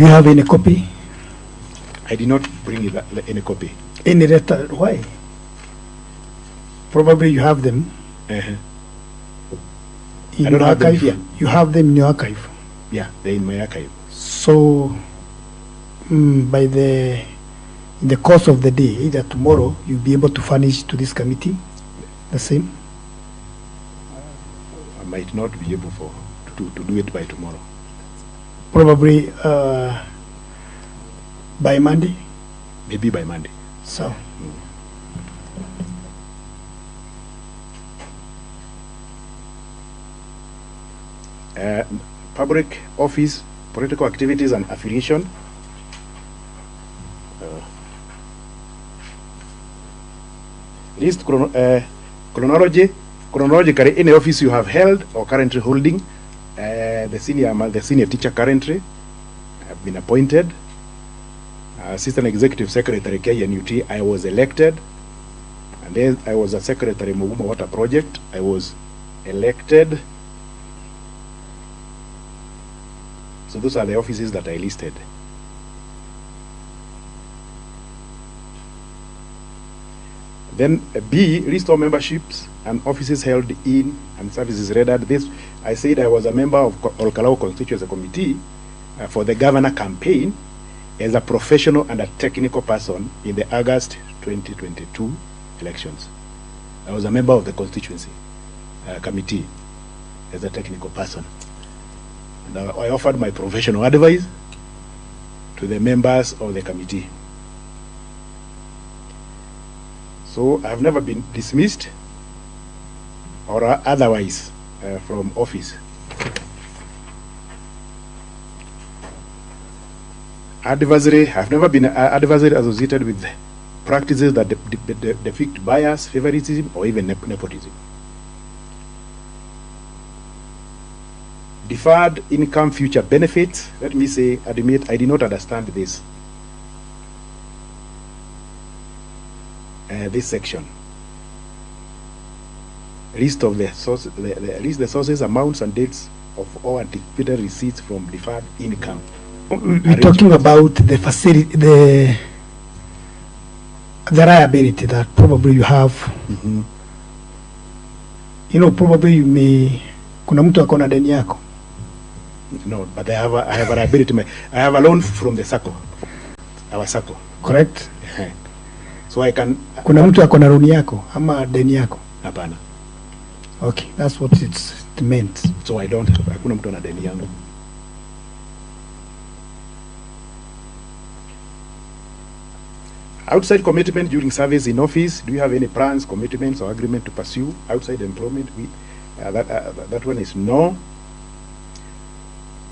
Do you have any copy? I did not bring any copy. Any letter? Why? Probably you have them Uh-huh. in I don't your have them archive. here. You have them in your archive. Yeah, they're in my archive. So, by the course of the day, either tomorrow, you'll be able to furnish to this committee the same. I might not be able to do it by tomorrow. Probably by Monday. Maybe by Monday. So, Public office, political activities and affiliation. List chronologically any office you have held or currently holding. The senior teacher currently have been appointed. Assistant Executive Secretary KNUT, I was elected. And then I was a secretary Mugumo Water Project. I was elected. So those are the offices that I listed. Then B, list of memberships and offices held in and services rendered. This, I said I was a member of Olkalou Constituency Committee for the governor campaign as a professional and a technical person in the August 2022 elections. I was a member of the constituency committee as a technical person. And I offered my professional advice to the members of the committee. So I've never been dismissed or otherwise from office. Advisory, I've never been advisory associated with practices that depict bias, favoritism, or even nepotism. Deferred income future benefits. Let me say, admit, I did not understand this. This section. List of the sources, list the sources, amounts, and dates of all anticipated receipts from deferred income. We're talking about the facility, the liability that probably you have. Mm-hmm. You know, probably you may, kuna mtu akona deni yako. No, but I have a liability. I have a loan from the SACCO, our SACCO. Correct. So I can. Kuna mtu akona loan yako ama deni yako? Hapana. Okay, that's what it meant. So I don't have. Hakuna mtu ana deni yangu. Outside commitment during service in office. Do you have any plans, commitments, or agreement to pursue outside employment? That one is no.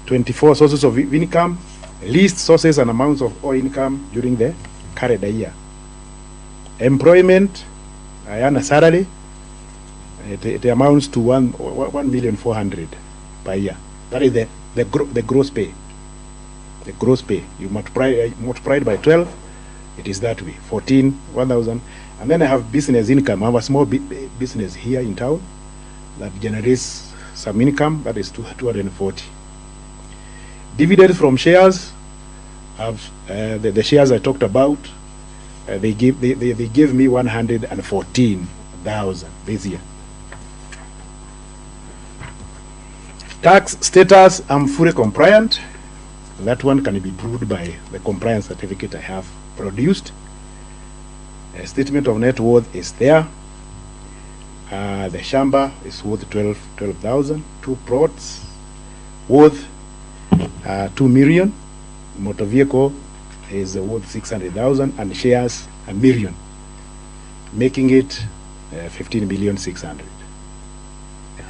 24 sources of income. List sources and amounts of all income during the calendar year. Employment, I earn a salary. It amounts to 1,400,000 per year. That is the gross pay. The gross pay. You multiply it by 12. It is that way. 1,000. And then I have business income. I have a small business here in town that generates some income. That is 240. Dividends from shares. The shares I talked about. They gave me 114,000 this year. Tax status, I'm fully compliant. That one can be proved by the compliance certificate I have produced. A statement of net worth is there. The shamba is worth 12,000. 2 plots worth 2 million. Motor vehicle is worth 600,000, and shares 1 million, making it 15,600,000. Yeah.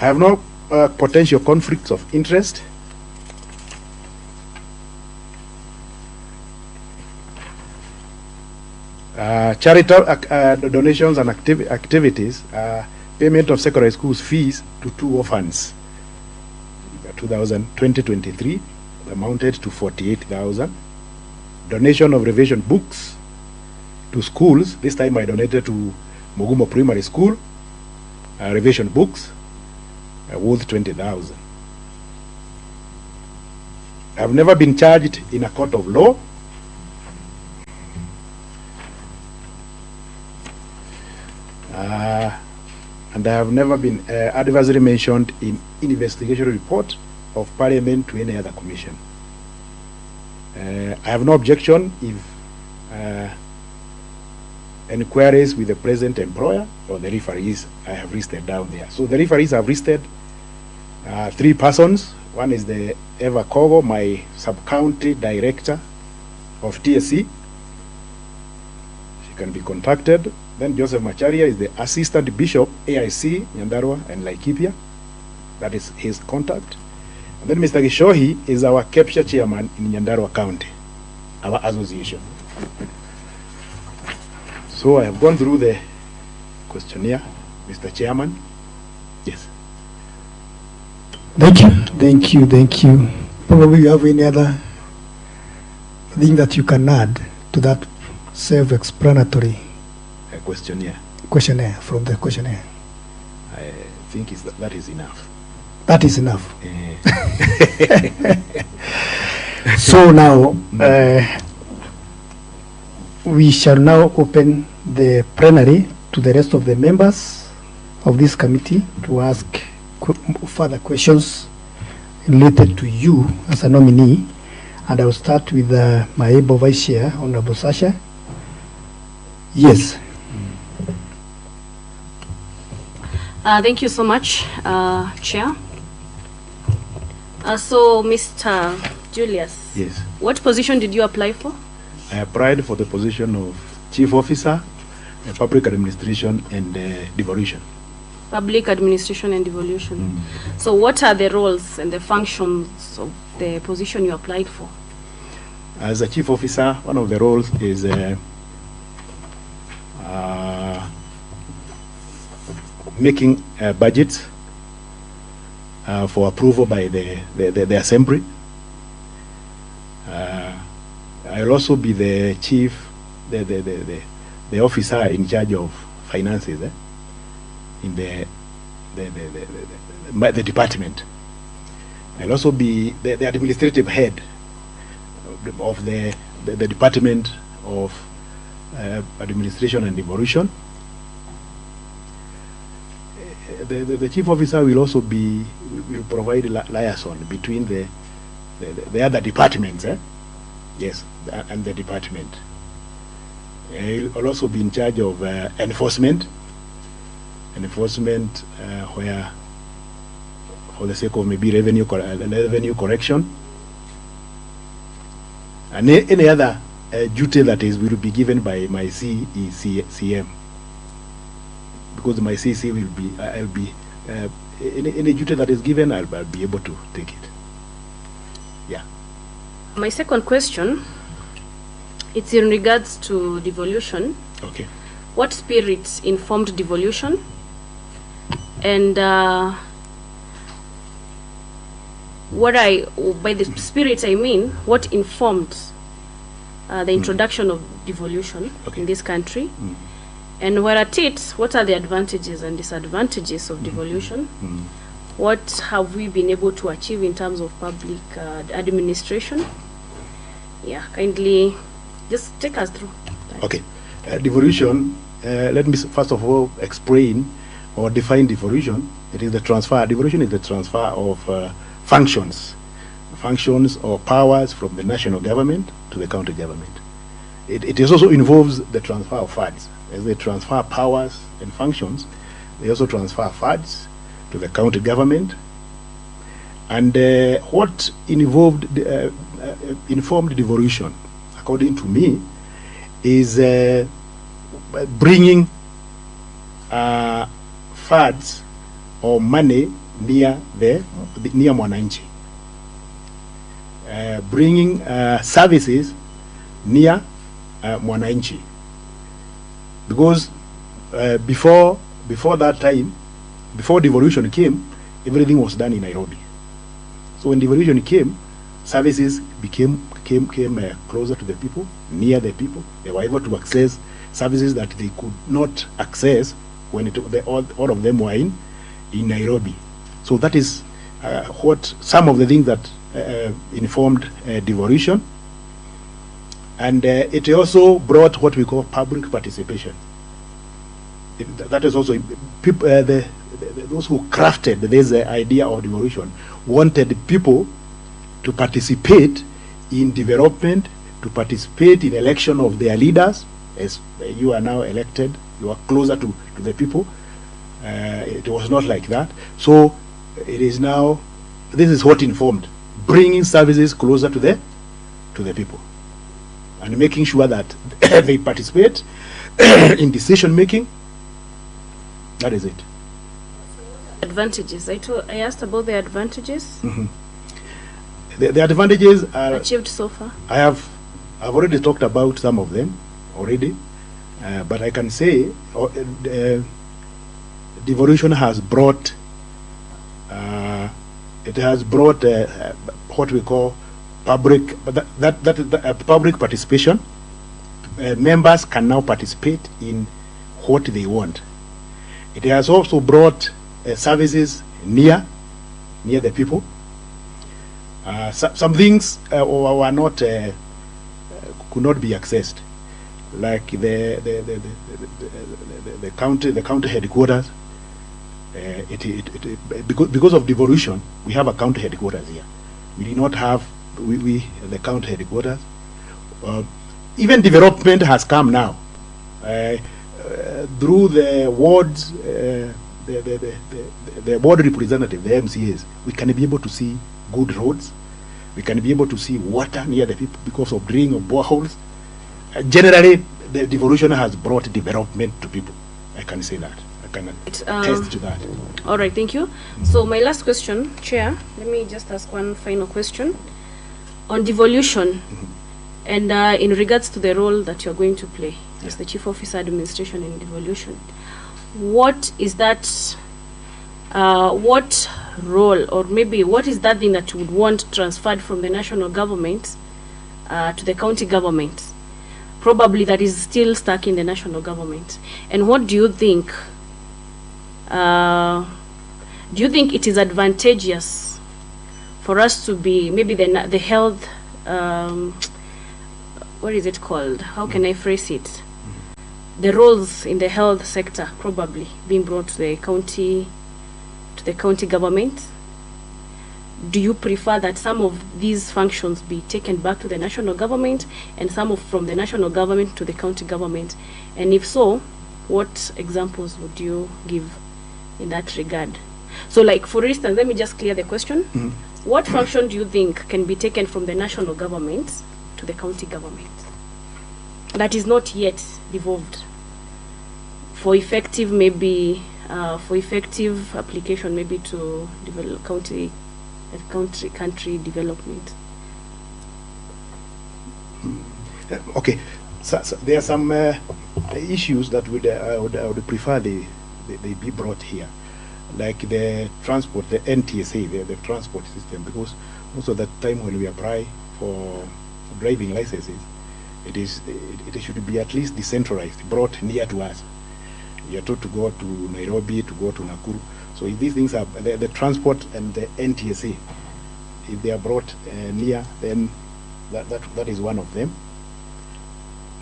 I have no potential conflicts of interest. Charitable donations and activities. Payment of secondary schools fees to 2 orphans. 2023 amounted to 48,000. Donation of revision books to schools. This time I donated to Mugumo Primary School revision books worth 20,000. I've never been charged in a court of law. And I have never been adversely mentioned in investigation report of Parliament to any other commission. I have no objection if inquiries with the present employer or the referees I have listed down there. So the referees have listed 3 persons. One is the Eva Kogo, my sub-county director of TSC. She can be contacted. Then Joseph Macharia is the assistant bishop, AIC, Nyandarua and Laikipia. That is his contact. And then Mr. Gishohi is our capture chairman in Nyandarua County, our association. So I have gone through the questionnaire, Mr. Chairman. Yes. Thank you. Probably you have any other thing that you can add to that self-explanatory questionnaire from the questionnaire? I think that is enough. That is enough. So now we shall now open the plenary to the rest of the members of this committee to ask further questions related to you as a nominee. And I will start with my able vice chair, Honorable Sasha. Yes. Thank you so much, Chair. So, Mr. Julius. Yes. What position did you apply for? I applied for the position of Chief Officer, Public Administration and Devolution. Public Administration and Devolution. So what are the roles and the functions of the position you applied for? As a Chief Officer, one of the roles is making budgets for approval by the Assembly. I'll also be the chief, the officer in charge of finances in the department. I'll also be the administrative head of the Department of Administration and Devolution. The chief officer will also will provide liaison between the other departments. Yes, and the department. I'll also be in charge of enforcement where, for the sake of maybe revenue correction, and any other duty that will be given by my CECM, because my CC will be, I'll be any duty that is given, I'll be able to take it. Yeah. My second question, it's in regards to devolution. Okay. What spirit informed devolution? And by the spirit I mean, what informed the introduction of devolution in this country? And where at it, what are the advantages and disadvantages of devolution? What have we been able to achieve in terms of public administration? Yeah, kindly just take us through. Okay. Devolution, let me first of all explain or define devolution. It is the transfer. Devolution is the transfer of functions or powers from the national government to the county government. It also involves the transfer of funds. As they transfer powers and functions, they also transfer funds to the county government. And what informed devolution, according to me, is bringing funds or money near mwananchi, bringing services near mwananchi, because before that time, before devolution came, everything was done in Nairobi. So when devolution came, services came closer to the people, near the people. They were able to access services that they could not access when all of them were in Nairobi. So that is what some of the things that informed devolution, and it also brought what we call public participation. That is also people, those who crafted this idea of devolution wanted people to participate in development, to participate in election of their leaders. As you are now elected, you are closer to the people. It was not like that. So it is now, this is what informed, bringing services closer to the people and making sure that they participate in decision making. That is it. Advantages. I asked about the advantages. Mm-hmm. The advantages are achieved so far. I've already talked about some of them already, but I can say devolution has brought what we call public public participation. Members can now participate in what they want. It has also brought services near the people. Some things were not could not be accessed, like the county headquarters. Because of devolution, we have a county headquarters here. We did not have the county headquarters. Even development has come now through the wards, the ward representative, the MCAs. We can be able to see good roads. We can be able to see water near the people because of drilling of boreholes. Generally, the devolution has brought development to people. I can say that. I can attest to that. All right, thank you. So my last question, Chair, let me just ask one final question on devolution, and in regards to the role that you're going to play as the Chief Officer Administration in devolution. What is that? What role, or maybe what is that thing that you would want transferred from the national government to the county government? Probably that is still stuck in the national government. And what do you think? Do you think it is advantageous for us to be maybe the health? What is it called? How can I phrase it? The roles in the health sector probably being brought to the county government. Do you prefer that some of these functions be taken back to the national government and some from the national government to the county government? And if so, what examples would you give in that regard? So, like, for instance, let me just clear the question. What function do you think can be taken from the national government to the county government that is not yet devolved for effective, maybe for effective application, maybe to develop country development? Okay, so there are some issues that I would prefer they be brought here, like the transport, the NTSA, the transport system, because most of the time when we apply for driving licenses, it should be at least decentralized, brought near to us. You are told to go to Nairobi, to go to Nakuru. So if these things are the transport and the NTSA, if they are brought near, then that is one of them.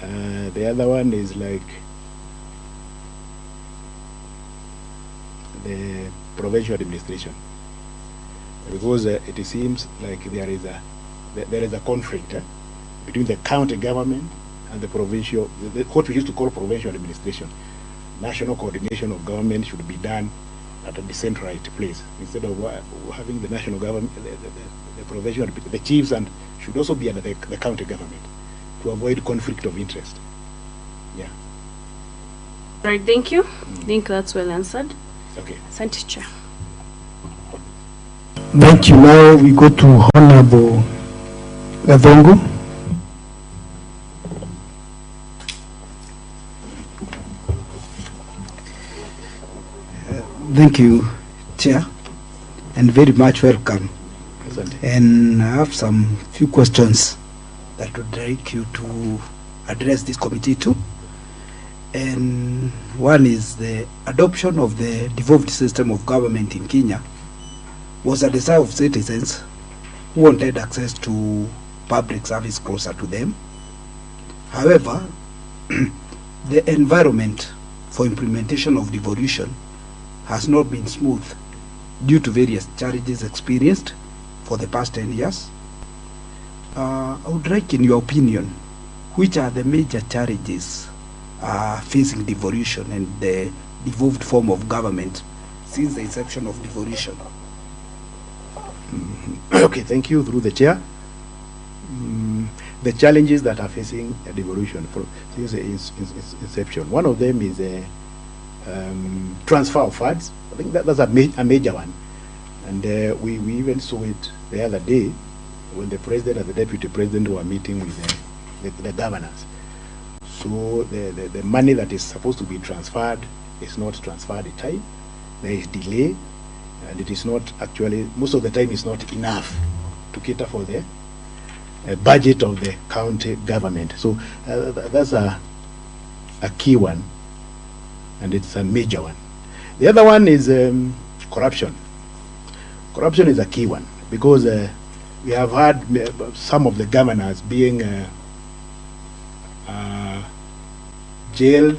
The other one is like the provincial administration, because it seems like there is a conflict between the county government and the provincial, what we used to call provincial administration. National coordination of government should be done at a decentralized place instead of having the national government, the provincial, the chiefs, and should also be under the county government to avoid conflict of interest. Yeah. Right, thank you. I think that's well answered. Okay. Asante, Chair. Thank you. Now we go to Honorable Gathongo. Thank you, Chair, and very much welcome. And I have some few questions that would like you to address this committee too. And one is the adoption of the devolved system of government in Kenya was a desire of citizens who wanted access to public service closer to them. However, the environment for implementation of devolution has not been smooth due to various challenges experienced for the past 10 years. I would like, in your opinion, which are the major challenges facing devolution and the devolved form of government since the inception of devolution? Okay, thank you, through the chair. The challenges that are facing devolution since the inception, one of them is a transfer of funds. I think that's a major one, and we even saw it the other day when the president and the deputy president were meeting with the governors. So the money that is supposed to be transferred is not transferred in time. There is delay, and it is not actually, most of the time, it's not enough to cater for the budget of the county government. So that's a key one, and it's a major one. The other one is corruption. Corruption is a key one, because we have had some of the governors being jailed.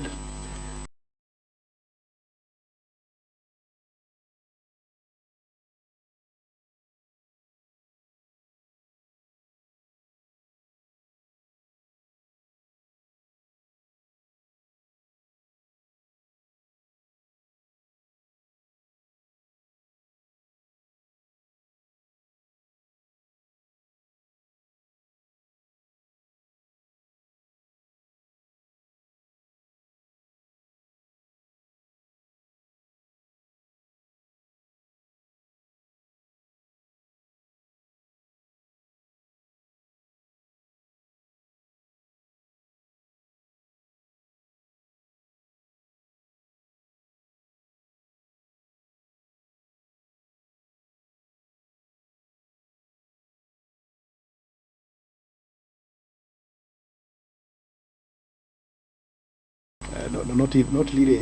Not really.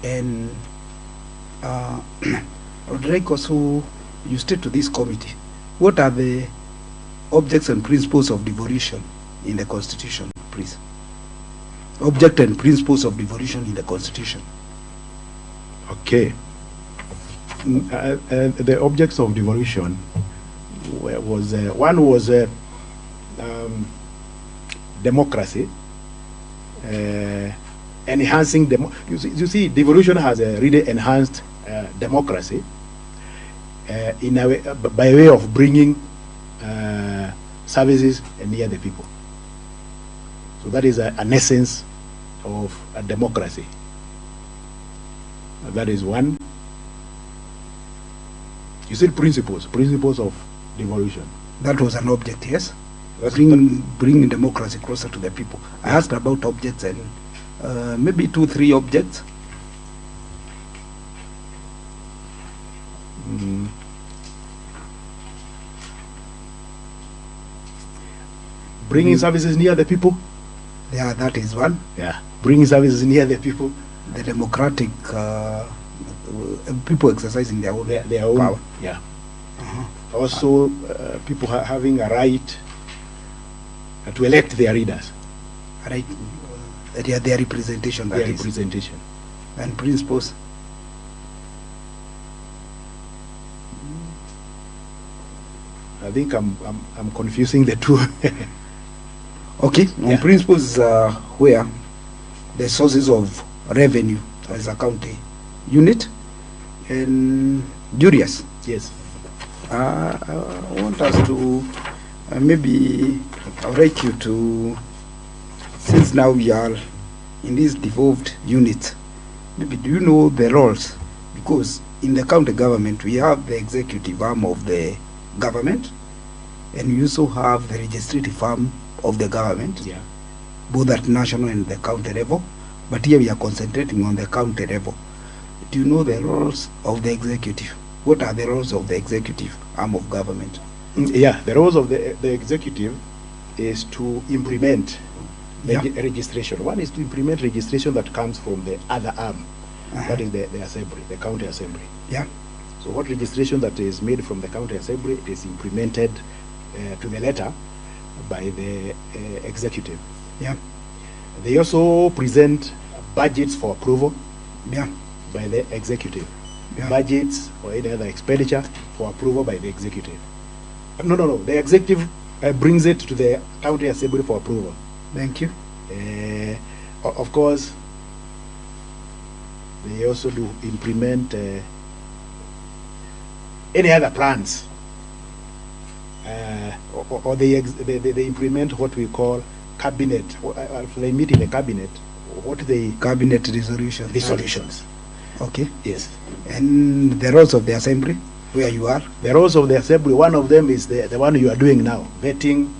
And I would like also you state to this committee, what are the objects and principles of devolution in the Constitution, please? Object and principles of devolution in the Constitution. Okay. The objects of devolution was one was democracy, enhancing you see, devolution has really enhanced democracy in a way, by way of bringing services near the people. So that is an essence of a democracy. That is one. You said principles of devolution. That was an object, yes. Bringing democracy closer to the people. I asked about objects, and maybe 2-3 objects. Bringing services near the people. Yeah, that is one. Yeah, bringing services near the people. The democratic people exercising their own power. Yeah. Also, people having a right to elect their leaders. Right. Their representation. Their representation. And principles. I think I'm confusing the two. Okay. On principles where the sources of revenue as a county unit, and Julius. Yes. I want us to maybe I would like you to, since now we are in this devolved unit, maybe do you know the roles? Because in the county government we have the executive arm of the government, and we also have the legislative arm of the government, both at national and the county level. But here we are concentrating on the county level. Do you know the roles of the executive? What are the roles of the executive arm of government? Yeah, the roles of the executive is to implement registration. One is to implement registration that comes from the other arm, that is the assembly, the county assembly. Yeah. So what registration that is made from the county assembly, it is implemented to the letter by the executive. Yeah. They also present budgets for approval Yeah. by the executive. Yeah. Budgets or any other expenditure for approval by the executive. No. The executive brings it to the county assembly for approval. Thank you. Of course, they also do implement any other plans, or they implement what we call cabinet. They meet in the cabinet. What they Cabinet resolution. resolutions. Okay. Yes. And the roles of the assembly, where you are. The roles of the assembly. One of them is the one you are doing now, vetting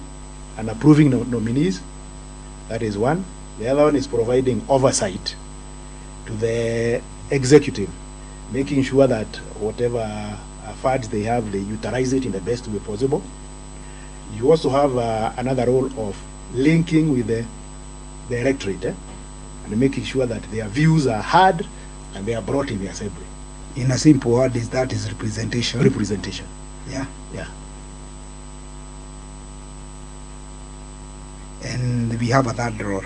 and approving nominees. That is one. The other one is providing oversight to the executive, making sure that whatever funds they have, they utilize it in the best way possible. You also have another role of linking with the electorate, and making sure that their views are heard and they are brought in the assembly. In a simple word, is representation. Representation. Yeah. Yeah. And we have a third role,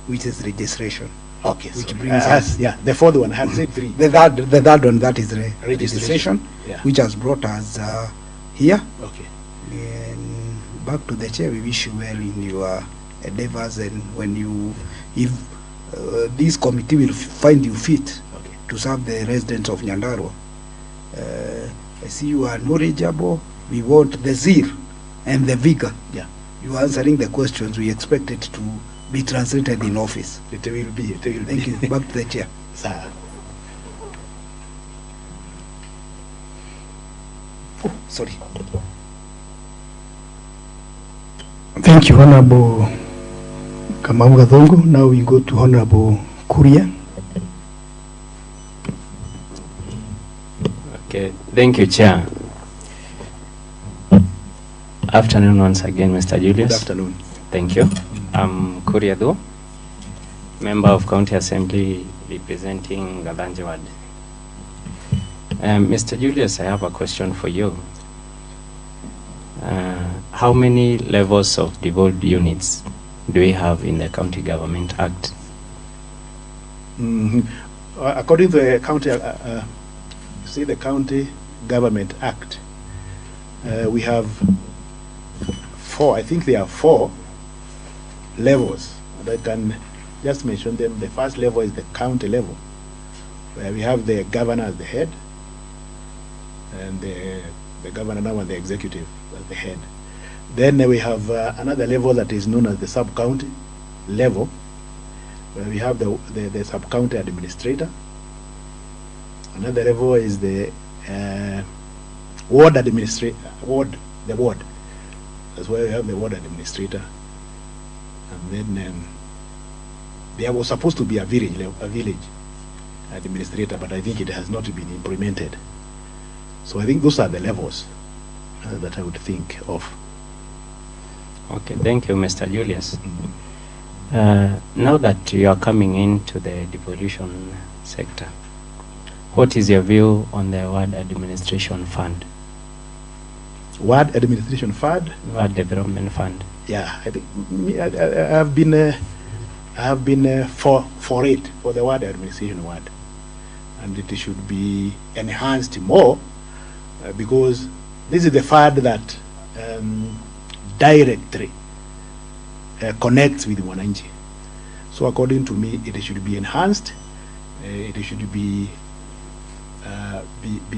which is registration. Okay. Which so, brings us. yeah, the fourth one. I had said three. The third one, that is registration, Yeah. which has brought us here. Okay. And back to the chair, we wish you well in your endeavors, and when you, if this committee will find you fit to serve the residents of Nyandarua. I see you are knowledgeable. We want the zeal and the vigor. Yeah. You are answering the questions. We expect it to be translated in office. It will be. Thank you. Back to the chair. Sir. Oh, sorry. Thank you, Honorable Kamau Gathongo. Now we go to Honorable Kuria. Okay, thank you, Chair. Afternoon once again, Mr. Julius. Good afternoon. Thank you. I'm Kuria Do, member of County Assembly representing Gadanje Ward. Mr. Julius, I have a question for you. How many levels of devolved units do we have in the County Government Act? According to the county, the County Government Act, we have four. I think there are 4 levels. And I can just mention them. The first level is the county level, where we have the governor as the head, and the governor now and the executive as the head. Then we have another level that is known as the sub-county level, where we have the sub-county administrator. Another level is the ward administrator, the ward. That's where we have the ward administrator. And then there was supposed to be a village administrator, but I think it has not been implemented. So I think those are the levels that I would think of. Okay, thank you, Mr. Julius. Now that you are coming into the devolution sector, what is your view on the Ward Administration Fund? Ward Administration Fund? Ward Development Fund. Yeah, I think I have been for it, for the Ward Administration Ward, and it should be enhanced more because this is the fund that directly connects with Mwananchi. So according to me, it should be enhanced. It should be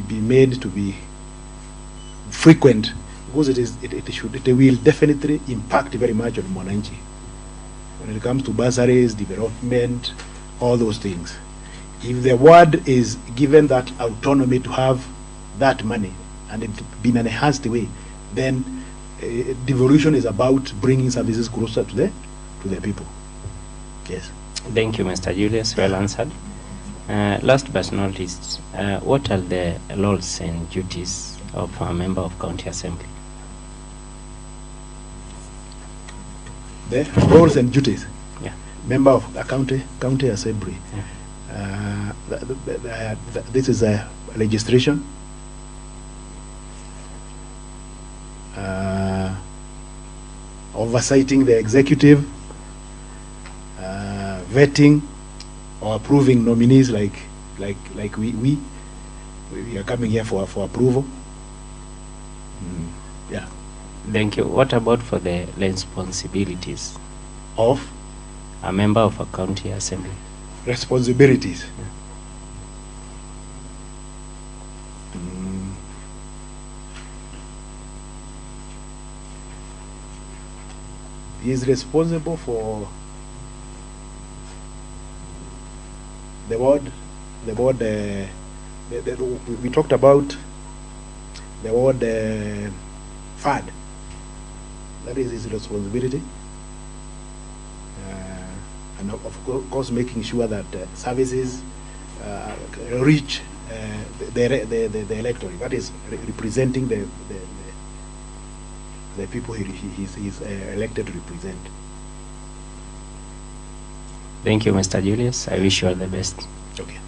made to be frequent, because it will definitely impact very much on Mwananchi when it comes to bursaries, development, all those things. If the ward is given that autonomy to have that money and it be in an enhanced way, then devolution is about bringing services closer to the people. Yes. Thank you, Mr. Julius. Well answered. Last but not least, what are the roles and duties of a member of County Assembly? The roles and duties. Yeah. member of a county assembly. This is a registration. Oversighting the executive, vetting or approving nominees like we are coming here for approval. Yeah. Thank you. What about for the responsibilities Of a member of a county assembly? responsibilities. He is responsible for the ward. We talked about the ward FAD. That is his responsibility. And of course making sure that services reach the electorate. That is representing the people he's elected to represent. Thank you, Mr. Julius. I wish you all the best. Okay.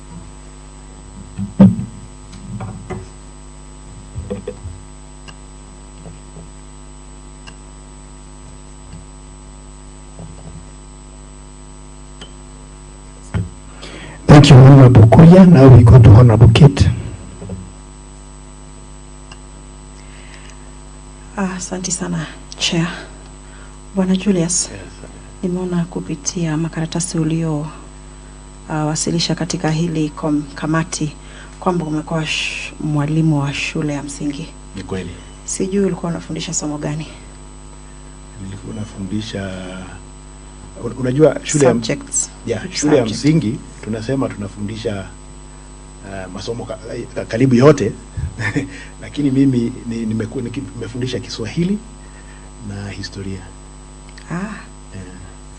Thank you, Honorable Kuya. Now we go to Honorable Kate. Asante sana Chair. Bwana Julius, nimeona kupitia makaratasi ulio wasilisha katika hili kamati kwamba umekuwa mwalimu wa shule ya msingi. Ni kweli. Sijui ulikuwa unafundisha somo gani? Nilikuwa nafundisha, unajua shule subjects. Shule ya msingi tunasema tunafundisha masomo karibu yote lakini mimi nimefundisha Kiswahili na historia.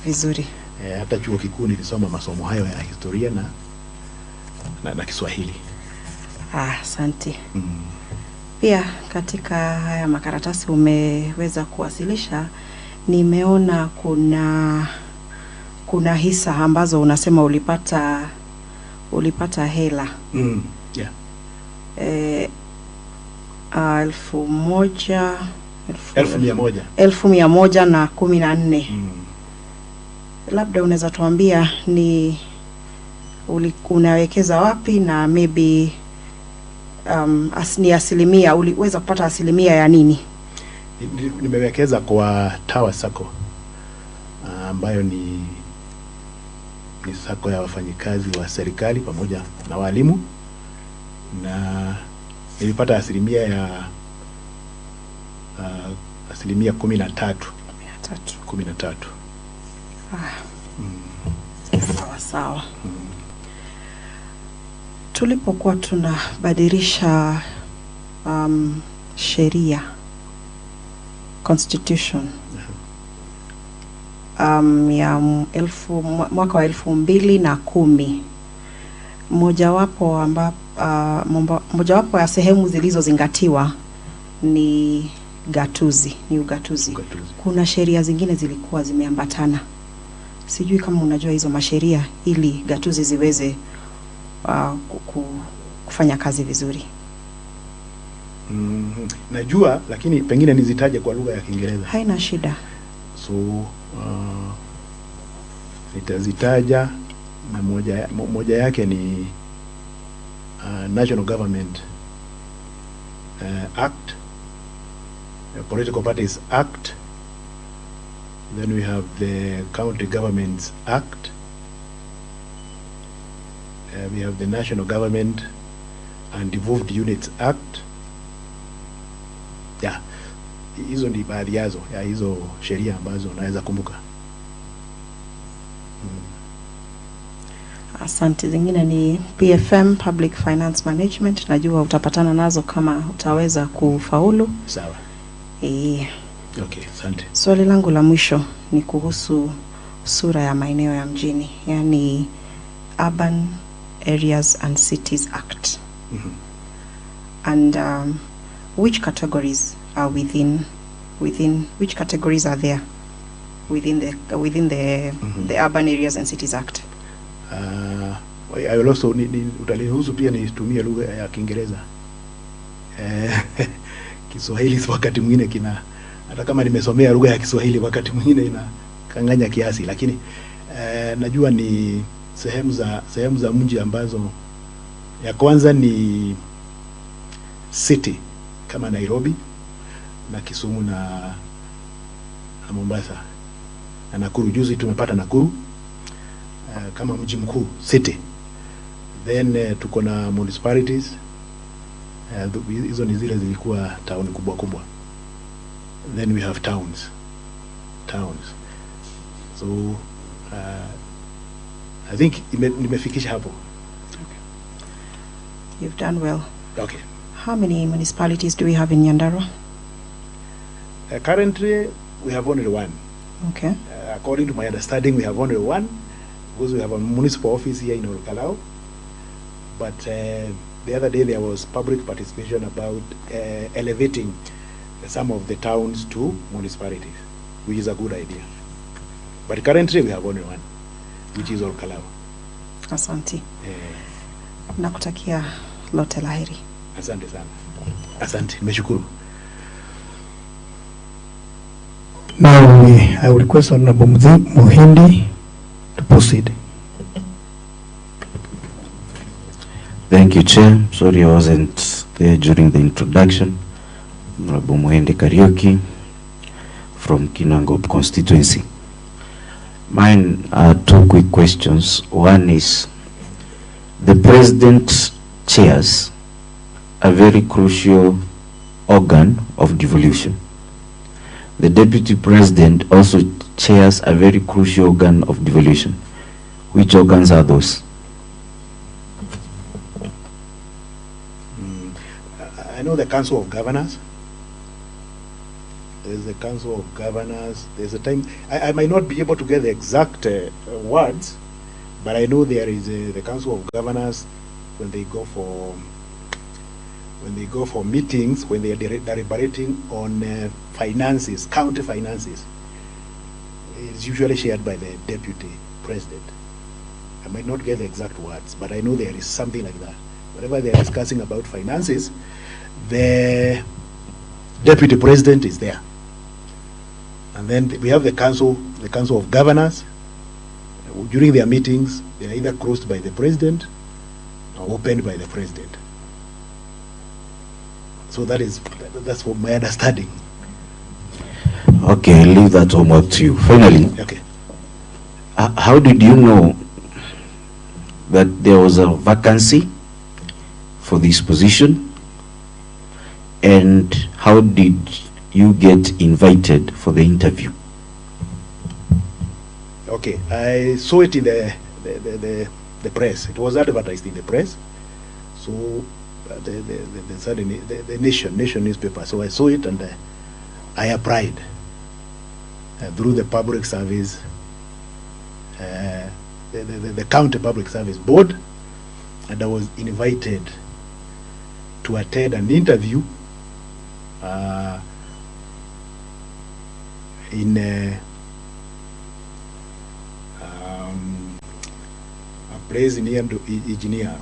Vizuri. Hata chuo kikuu nilisoma masomo hayo ya historia na Kiswahili. Asante. Pia katika haya makaratasi umeweza kuwasilisha, nimeona kuna hisa ambazo unasema ulipata hela. Yeah. 1114. Labda unaweza tuambia ni unawekeza wapi na maybe ni asilimia, uliweza kupata asilimia ya nini? Nimewekeza kwa Tower Sacco ambayo ni sako ya wafanyikazi wa serikali pamoja na walimu, na nilipata asilimia ya asilimia 13. Sawa. Tulipokuwa tunabadilisha sheria constitution ya mwaka wa 2010, mojawapo ya sehemu zilizozingatiwa ni ugatuzi. Kuna sheria zingine zilikuwa zimeambatana. Sijui kama unajua hizo masheria ili gatuzi ziweze kufanya kazi vizuri. Najua, lakini pengine nizitaje kwa lugha ya Kiingereza. Haina shida. So nitazitaja, na moja yake ni National Government Act, Political Parties Act. Then we have the County Governments Act. We have the National Government and Devolved Units Act. Yeah, hizo ni baadhi yazo ya hizo sheria ambazo naweza kumbuka. Asante. Zingine ni PFM, Public Finance Management. Najua utapatana nazo kama utaweza kufaulu. Sawa. Okay, asante. Swali langu la mwisho ni kuhusu sura ya maeneo ya mjini, yani Urban Areas and Cities Act. And which categories are within which categories are there? within the Urban Areas and Cities Act? I will also utaniruhusu pia nitumie lugha ya Kiingereza. Kiswahili wakati mwingine kina, hata kama nimesomea lugha ya Kiswahili wakati mwingine inakanganya kiasi, lakini najua ni sehemu za mji ambazo, ya kwanza ni city kama Nairobi na Kisumu na Mombasa na Nakuru. Juzi tumepata Nakuru kama mji mkuu, city. Then tuko na municipalities, hizo ni zile zilikuwa town kubwa kubwa. Then we have towns. So I think nimefikisha hapo. Okay. You've done well. Okay. How many municipalities do we have in Nyandarua? Currently we have only one. Okay. According to my understanding, we have only one, because we have a municipal office here in Olkalau. But the other day there was public participation about elevating some of the towns to municipalities, which is a good idea. But currently we have only one, which is Olkalau. Asante. Nakutakia lote la heri. Asante sana. Asante, nimeshukuru. Now I will request Honorable Muhindi to proceed. Thank you, Chair. Sorry I wasn't there during the introduction. Honorable Muhindi Kariuki from Kinangop constituency. Mine are two quick questions. One is, the President chairs a very crucial organ of devolution. The Deputy President also chairs a very crucial organ of devolution. Which organs are those? I know the Council of Governors. There's the Council of Governors. There's a time, I might not be able to get the exact words, but I know there is the Council of Governors when they go for meetings, when they are deliberating on finances, county finances. It's usually shared by the Deputy President. I might not get the exact words, but I know there is something like that. Whenever they are discussing about finances, the Deputy President is there. And then we have the Council of Governors. During their meetings, they are either closed by the President or opened by the President. So that's what my understanding. Okay, I'll leave that homework to you. Finally, okay. How did you know that there was a vacancy for this position, and how did you get invited for the interview? Okay, I saw it in the press. It was advertised in the press. So the Nation newspaper. So I saw it and I applied through the public service, the county public service board, and I was invited to attend an interview in a place near Engineer,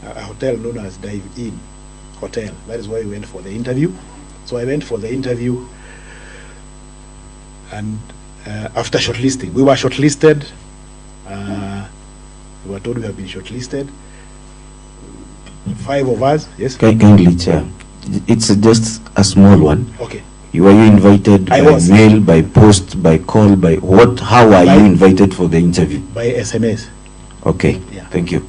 a hotel known as Dive In Hotel. That is why we went for the interview. So I went for the interview, and after shortlisting, we were shortlisted. We were told we have been shortlisted. 5 of us, yes? Kindly, Chair. It's just a small one. Okay. Were you invited by mail, by post, by call, by what? How are you invited for the interview? By SMS. Okay, yeah. Thank you.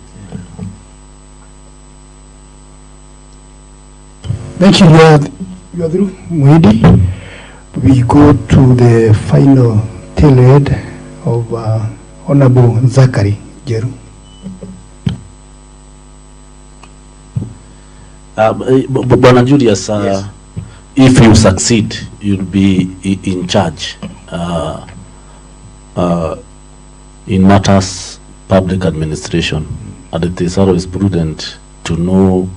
Thank you, you are through, Muhindi. We go to the final tail end of Honorable Zachary Jeru. Bwana Julius, yes. If you succeed, you'll be in charge in matters public administration, and it is always prudent to know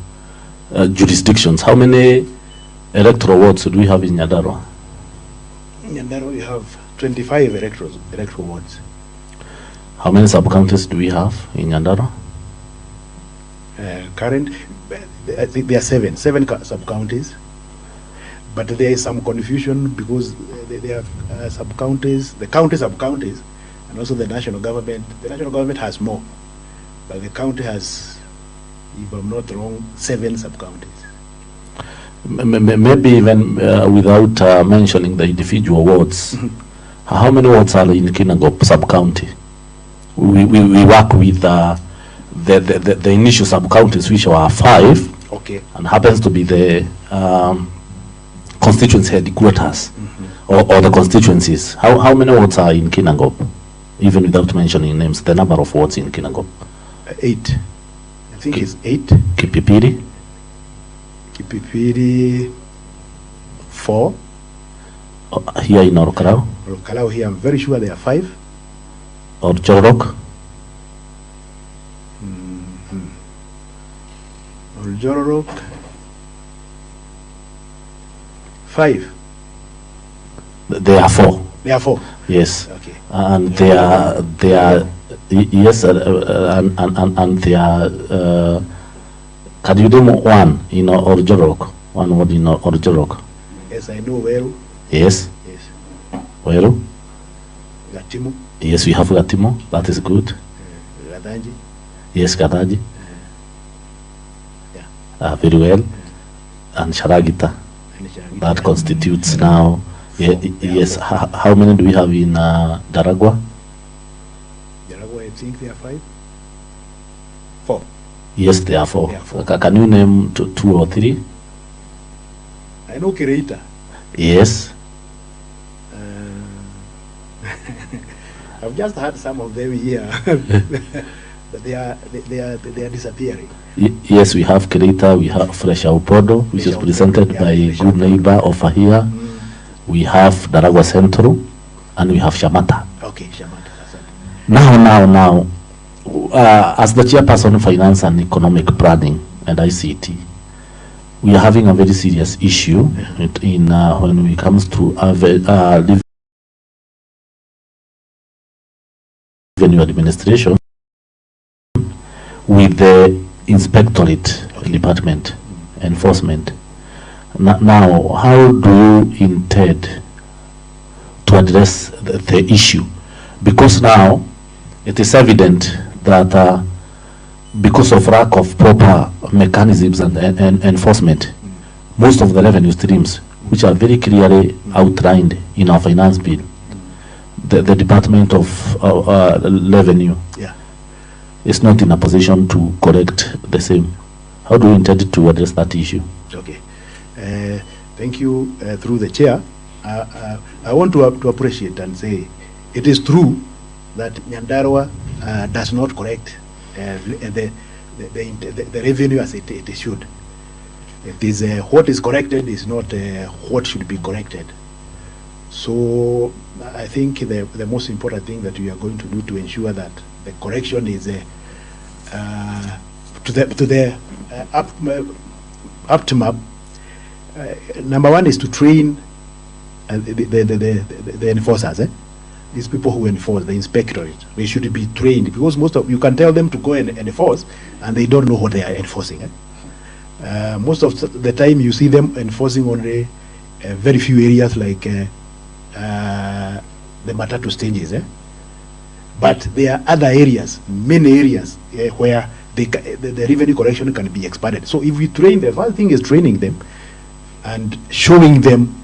jurisdictions. How many electoral wards do we have in Nyandarua? Nyandarua, we have 25 electoral wards. How many sub-counties do we have in Nyandarua? I think there are seven sub-counties, but there is some confusion because there are sub-counties, the county sub-counties, and also the national government. The national government has more, but the county has, if I'm not wrong, 7 sub-counties. Maybe even without mentioning the individual wards, how many wards are in Kinangop sub-county? We work with the initial sub-counties, which are 5, okay, and happens to be the constituency headquarters, or the constituencies. How many wards are in Kinangop, even without mentioning names, the number of wards in Kinangop? 8. I think it's 8. Kipipiri? Kipipiri 4. Here in Orokarao? Orokarao here, I'm very sure there are 5. Or Jorok? Or Jorok 5. There are 4. There are 4. Yes. Okay. And they are yes, and they are can you do one in Orjorok? One word in Orjorok? Yes, I know Weru. Yes. Yes. Weru? Gatimu. Yes, we have Gatimo. That is good. Gadanji. Yes, Gadaji. Yeah. Very well. And Sharagita. That constitutes now. Yes. How many do we have in Daragwa? Daragwa, I think there are 5. 4. Yes, there are 4. There are 4. Can you name 2 or 3? I know Kireita. Yes. I've just had some of them here. But they are disappearing. Yes, we have Kirita, we have Fresh Aupodo, which is presented by a good neighbor over here. We have Daragwa Central, and we have Shamata. Okay, Shamata. Now, as the chairperson of Finance and Economic Planning and ICT, we are having a very serious issue in when it comes to revenue administration with the inspectorate department enforcement. Now, how do you intend to address the issue? Because now it is evident that because of lack of proper mechanisms and enforcement, most of the revenue streams, which are very clearly outlined in our finance bill, the Department of Revenue is not in a position to correct the same. How do you intend to address that issue? Okay. Thank you. Through the chair, I want to appreciate and say it is true that Nyandarua does not correct the revenue as it should. It is what is corrected is not what should be corrected. So I think the most important thing that we are going to do to ensure that the correction is to the optimum. Number one is to train the enforcers. These people who enforce, the inspectorate, they should be trained, because you can tell them to go and enforce and they don't know what they are enforcing. Most of the time you see them enforcing only very few areas like the Matatu stages. But there are other areas, many areas where the revenue collection can be expanded. So if we train them, the first thing is training them and showing them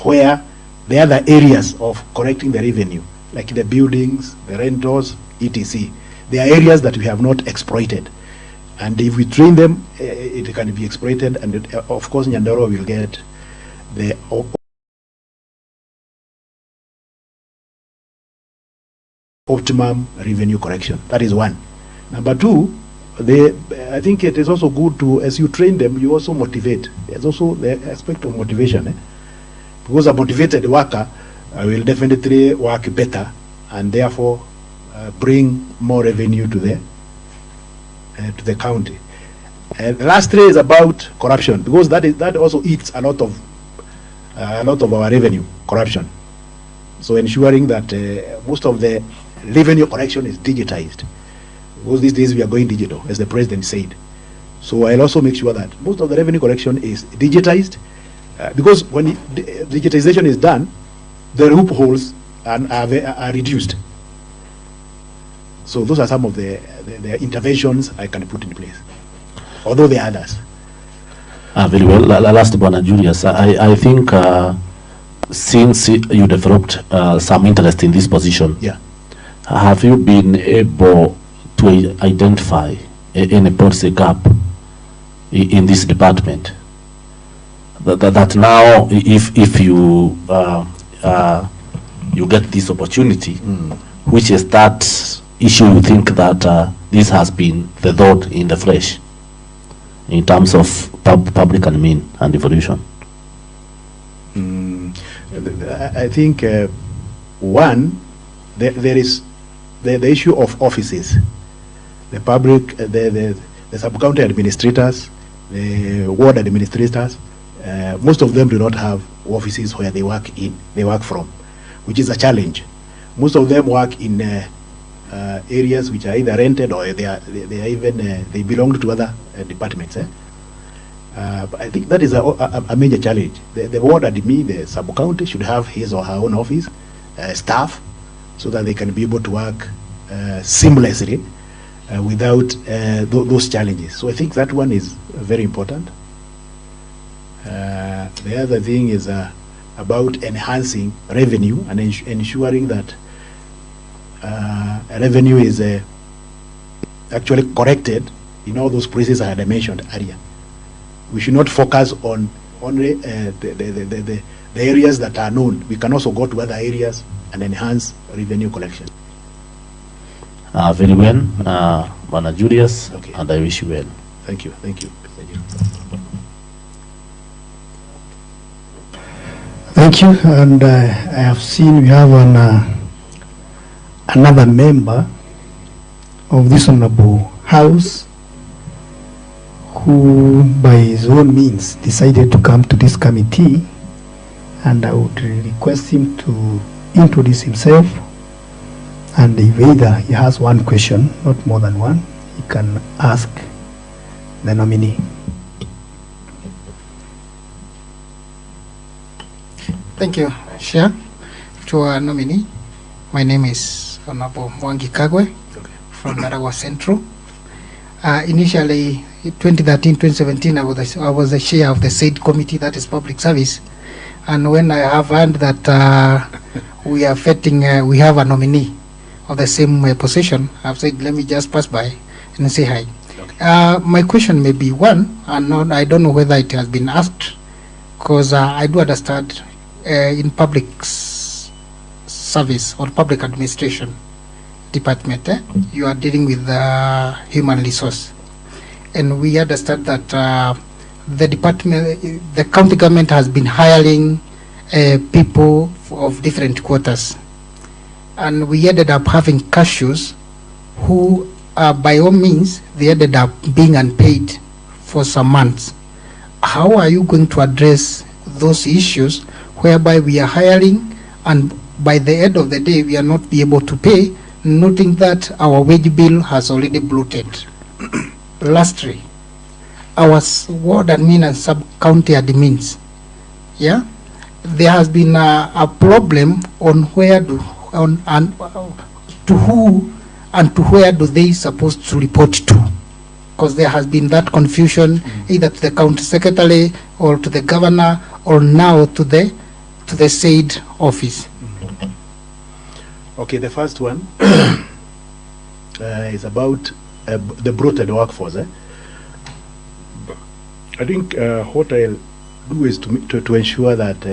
where the other areas of correcting the revenue, like the buildings, the rentals, etc. There are areas that we have not exploited. And if we train them, it can be exploited, and of course Nyandarua will get the optimum revenue correction. That is one. Number two, I think it is also good to, as you train them, you also motivate. There's also the aspect of motivation. Because a motivated worker will definitely work better and therefore bring more revenue to the county. The last three is about corruption, because that also eats a lot of our revenue. Corruption. So ensuring that most of the revenue collection is digitized. Because these days we are going digital, as the president said. So I'll also make sure that most of the revenue collection is digitized, because when digitization is done, the loopholes are reduced. So those are some of the interventions I can put in place, although there are others. Very well. Last, Bwana Julius, I think since you developed some interest in this position, Yeah. have you been able to identify any policy gap in this department? That now, if you you get this opportunity, which is that issue you think that this has been the thought in the flesh in terms of public admin and devolution? I think one, there is the issue of offices, the public, the sub-county administrators, the ward administrators. Most of them do not have offices where they work from, which is a challenge. Most of them work in areas which are either rented or they belong to other departments. But I think that is a major challenge. The ward admin, the sub-county, should have his or her own office, staff, so that they can be able to work seamlessly without those challenges. So I think that one is very important. The other thing is about enhancing revenue and ensuring that revenue is actually corrected in all those places I had mentioned earlier. We should not focus on only the areas that are known. We can also go to other areas and enhance revenue collection. Very well, Bwana Julius, Okay. and I wish you well. Thank you. Thank you. Thank you. And I have seen we have another member of this honorable house who by his own means decided to come to this committee, and I would request him to introduce himself, and if either he has one question, not more than one, he can ask the nominee. Thank you, Chair. To our nominee, my name is Honorable Mwangi Kagwe from Narawa Central. Initially, 2013-2017, I was the chair of the SAID committee, that is public service. And when I have heard that we are we have a nominee of the same position, I've said, let me just pass by and say hi. Okay. My question may be one, and I don't know whether it has been asked, because I do understand in public service or public administration department, you are dealing with human resource. And we understand that the department, the county government has been hiring people of different quarters. And we ended up having cashiers who, by all means, they ended up being unpaid for some months. How are you going to address those issues whereby we are hiring and by the end of the day we are not be able to pay, noting that our wage bill has already bloated? Lastly, our ward admin and sub-county admins, yeah, there has been a problem on where to who and to where do they supposed to report to, because there has been that confusion either to the county secretary or to the governor or now to the SAID office. Okay, the first one is about the bloated workforce. I think what I'll do is to ensure that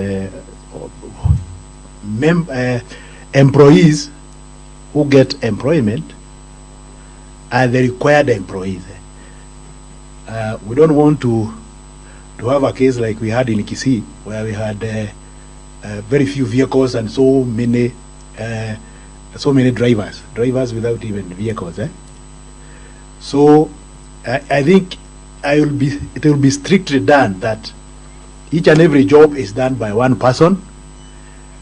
employees who get employment are the required employees. We don't want to have a case like we had in Kisii, where we had very few vehicles and so many drivers without even vehicles. So I think it will be strictly done that each and every job is done by one person,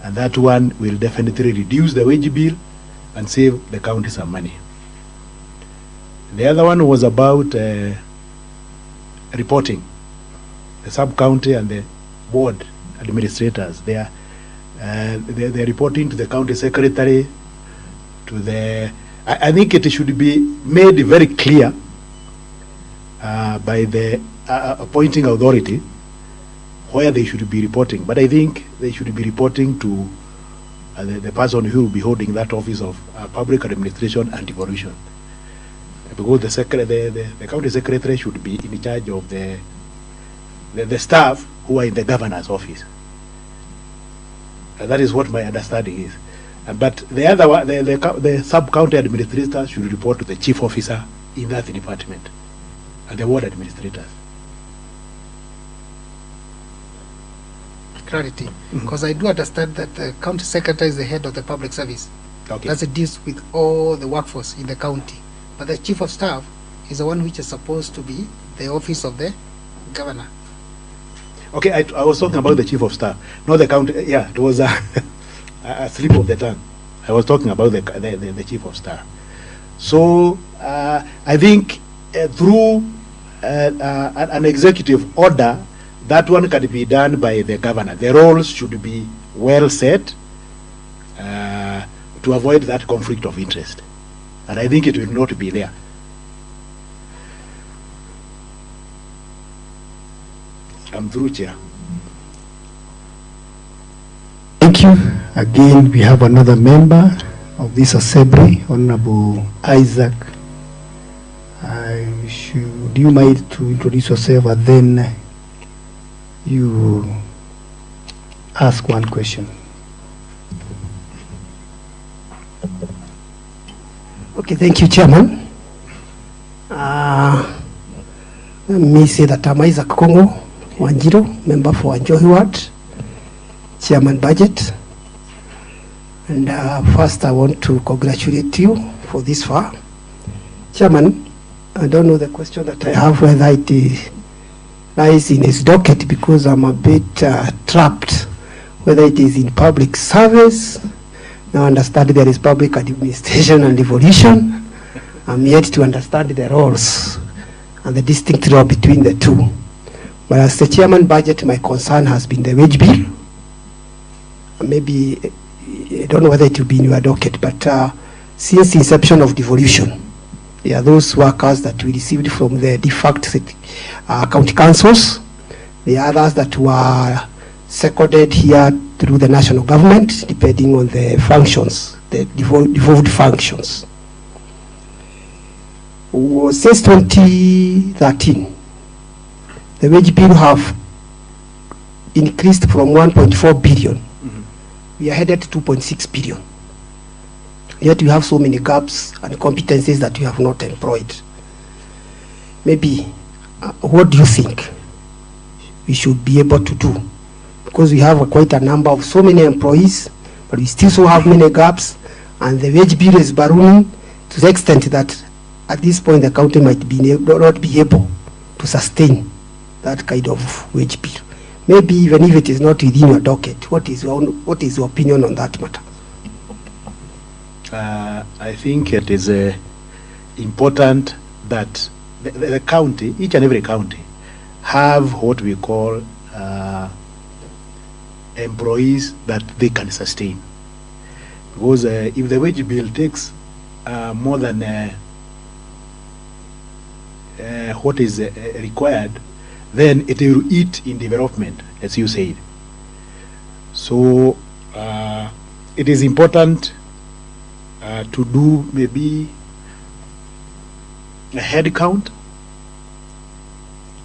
and that one will definitely reduce the wage bill and save the county some money. The other one was about reporting. The sub-county and the board administrators, they're reporting to the county secretary, to the, I think it should be made very clear by the appointing authority where they should be reporting. But I think they should be reporting to the person who will be holding that office of public administration and devolution, because the county secretary should be in charge of the staff who are in the governor's office. That is what my understanding is. But the other one, the sub-county administrators should report to the chief officer in that department, and the ward administrators. Clarity, because I do understand that the county secretary is the head of the public service. Okay. That's it deals with all the workforce in the county. But the chief of staff is the one which is supposed to be the office of the governor. Okay, I was talking about the chief of staff, not the county. Yeah, it was a slip of the tongue. I was talking about the chief of staff. So I think through an executive order, that one can be done by the governor. The roles should be well set to avoid that conflict of interest. And I think it will not be there. I'm through, Chair. Thank you. Again, we have another member of this assembly, Honorable Isaac. Do you mind to introduce yourself and then you ask one question? Okay, thank you, Chairman. Let me say that I'm Isaac Kongo Wanjiro, member for Anjohi Ward, Chairman Budget. And first I want to congratulate you for this far. Chairman, I don't know the question that I have, whether it lies in his docket, because I'm a bit trapped, whether it is in public service. Now I understand there is public administration and devolution. I'm yet to understand the roles and the distinct role between the two. But as the Chairman Budget, my concern has been the wage bill. Maybe, I don't know whether it will be in your docket, but since the inception of devolution, there are those workers that we received from the de facto county councils. There are others that were seconded here through the national government, depending on the functions, the devolved functions. Since 2013, the wage bill have increased from 1.4 billion. We are headed to 2.6 billion. Yet we have so many gaps and competencies that we have not employed. Maybe, what do you think we should be able to do? Because we have quite a number of so many employees, but we still so have many gaps, and the wage bill is ballooning to the extent that at this point the county might not be able to sustain that kind of wage bill. Maybe even if it is not within your docket, what is your opinion on that matter? I think it is important that the county, each and every county, have what we call employees that they can sustain. Because if the wage bill takes more than what is required, then it will eat in development, as you said. So it is important to do maybe a head count,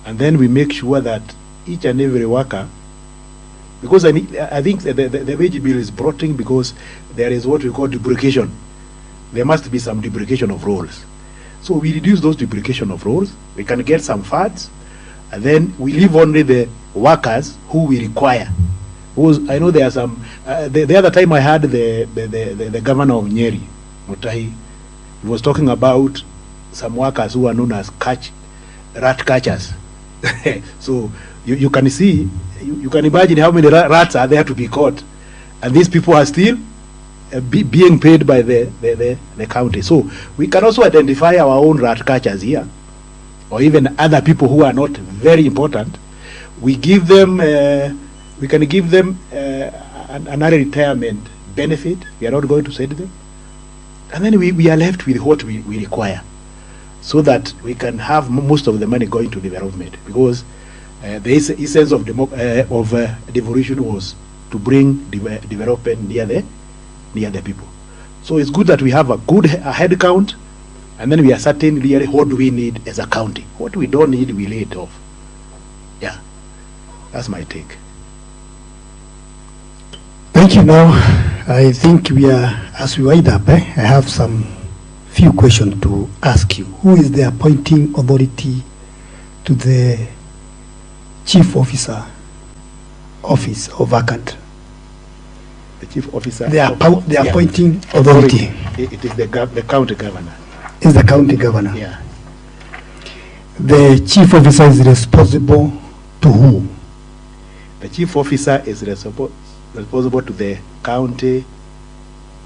and then we make sure that each and every worker, because I think the wage bill is brought in because there is what we call duplication. There must be some duplication of roles. So we reduce those duplication of roles, we can get some funds, and then we leave only the workers who we require. Because I know there are some, the other time I had the governor of Nyeri, Mutahi, he was talking about some workers who are known as rat catchers. So you can see, you can imagine how many rats are there to be caught. and these people are still being paid by the county. So we can also identify our own rat catchers here, or even other people who are not very important. We give them, we can give them an early retirement benefit. We are not going to send them, and then we are left with what we require, so that we can have most of the money going to development, because the essence of devolution was to bring development near the people. So it's good that we have a good head count, and then we are certain really what do we need as a county. What we don't need, we lay it off. Yeah, that's my take. Thank you. Now, I think we are, as we wind up, I have some few questions to ask you. Who is the appointing authority to the chief officer office or vacant? The chief officer. The appointing authority. It is the county governor. Is the county governor. Yeah. The chief officer is responsible to who? The chief officer is responsible to the county,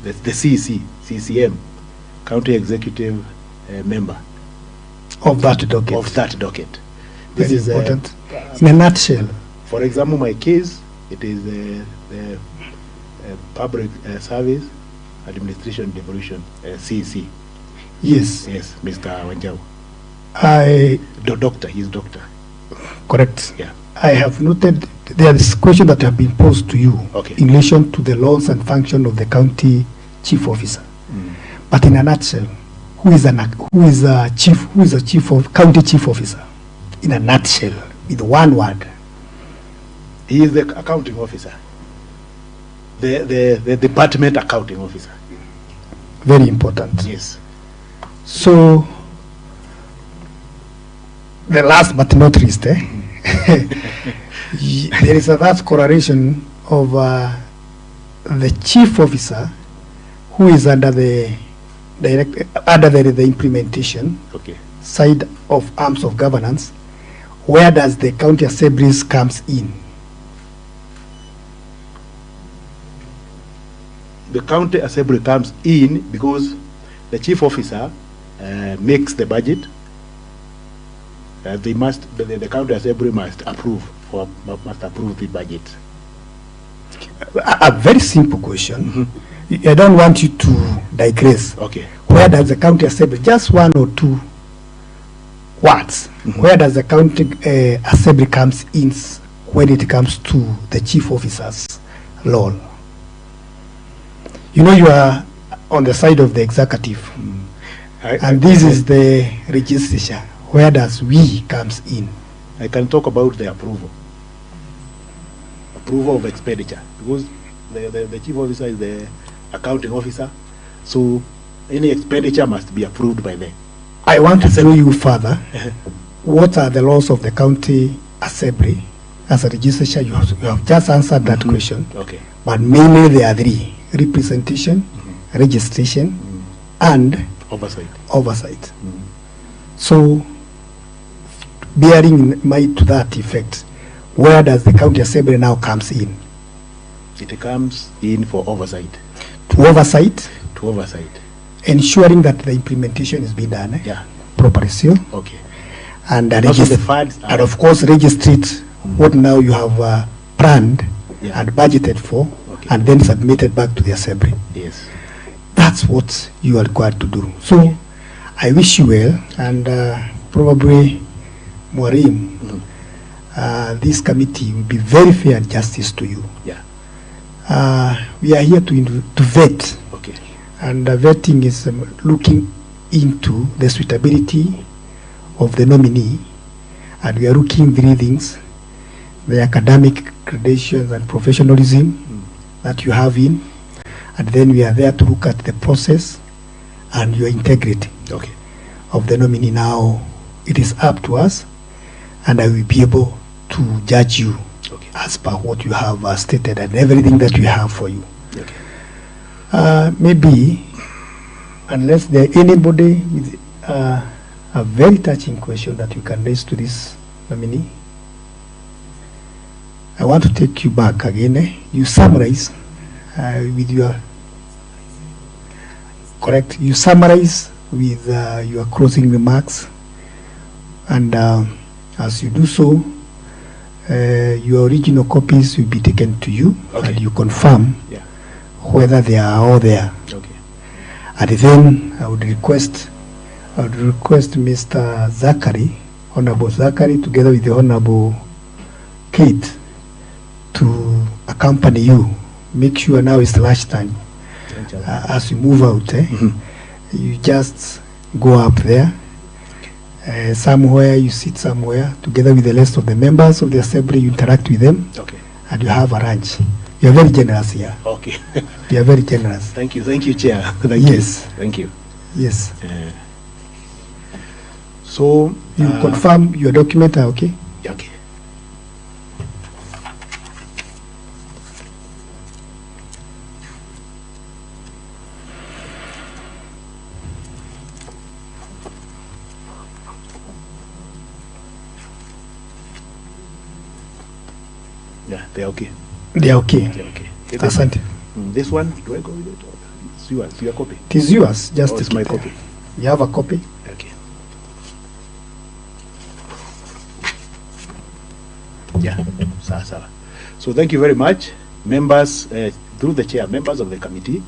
the CCM, county executive member of that docket. Of that docket. This is important. In a nutshell. For example, my case, it is the Public Service Administration Devolution, CEC. Yes. Yes, Mr. Wanjau. Doctor, he's doctor. Correct. Yeah. I have noted there is questions that have been posed to you in relation to the laws and function of the county chief officer. But in a nutshell, who is a chief of county chief officer? In a nutshell, with one word. He is the accounting officer. The department accounting officer. Very important. Yes. So, the last but not least, there is a vast correlation of the chief officer who is under the implementation side of arms of governance. Where does the county assemblies comes in? The county assembly comes in because the chief officer makes the budget. The county assembly must approve the budget. A very simple question. I don't want you to digress. Okay. Where does the county assembly, just one or two words, where does the county assembly comes in when it comes to the chief officer's role? You know, you are on the side of the executive, and this is the legislature. Where does we comes in? I can talk about the approval of expenditure, because the chief officer is the accounting officer, so any expenditure must be approved by them. I want to throw you further. What are the laws of the county assembly as a legislature? You have just answered that question. Okay. But mainly there are three: representation, registration, and oversight. So, bearing in mind to that effect, where does the county assembly now comes in? It comes in for oversight. To oversight? To oversight. Ensuring that the implementation is being done properly. Okay. And the funds and of course registered what now you have planned and budgeted for, and then submitted back to the assembly. Yes. That's what you are required to do. So I wish you well, and probably Mwarim, this committee will be very fair and justice to you. Yeah. We are here to vet. Okay. And vetting is looking into the suitability of the nominee, and we are looking three things: the academic credentials and professionalism that you have in, and then we are there to look at the process and your integrity of the nominee. Now it is up to us, and I will be able to judge you as per what you have stated and everything that we have for you. Maybe, unless there anybody with a very touching question that you can raise to this nominee, I want to take you back again. You summarize with your correct. You summarize with your closing remarks, and as you do so, your original copies will be taken to you, and you confirm whether they are all there. And then I would request Mr. Zachary, Honorable Zachary, together with the Honorable Kate, to accompany you. Make sure now it's lunchtime. As you move out, you just go up there. Somewhere, you sit somewhere together with the rest of the members of the assembly. You interact with them, and you have a lunch. You are very generous here. Okay. You are very generous. Thank you, Chair. Thank you. Yes. So you confirm your document are okay? Okay. Yeah, they're okay. They are okay. They're okay. Asante. This one, do I go with it? It's yours, your copy. It is yours. Just it's my copy. You have a copy? Okay. Yeah, sawa. So thank you very much, members, through the chair, members of the committee,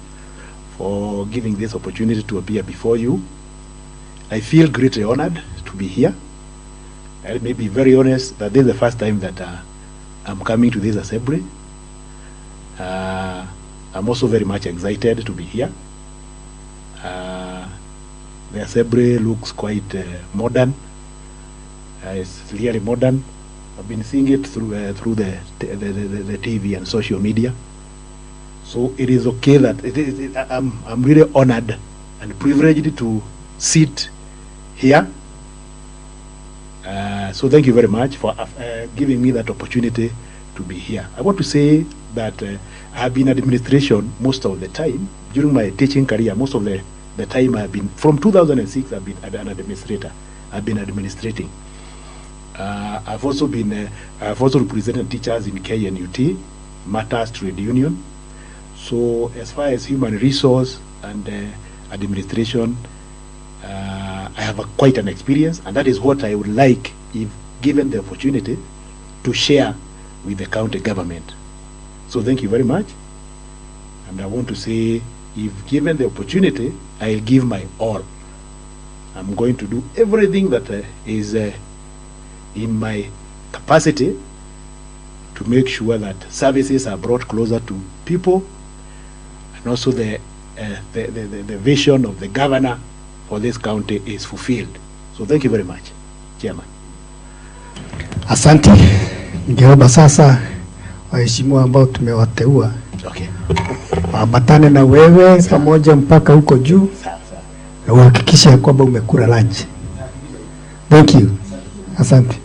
for giving this opportunity to appear before you. I feel greatly honored to be here. I may be very honest that this is the first time that I'm coming to this assembly. I'm also very much excited to be here. The assembly looks quite modern. It's really modern. I've been seeing it through the TV and social media. So it is okay that I'm really honored and privileged to sit here. So thank you very much for giving me that opportunity to be here. I want to say that I have been in administration most of the time. During my teaching career, most of the time I have been, from 2006, I've been an administrator. I've been administrating. I've also represented teachers in KNUT, Matters Trade Union. So as far as human resource and administration, I have quite an experience, and that is what I would like, if given the opportunity, to share with the county government. So thank you very much. And I want to say, if given the opportunity, I'll give my all. I'm going to do everything that is in my capacity to make sure that services are brought closer to people, and also the vision of the governor for this county is fulfilled. So thank you very much, Chairman. Asante. Ningeomba sasa waheshimiwa ambao tumewateua waambatane na wewe pamoja mpaka huko juu na uhakikishe kwamba umekula lunch. Thank you. Asante.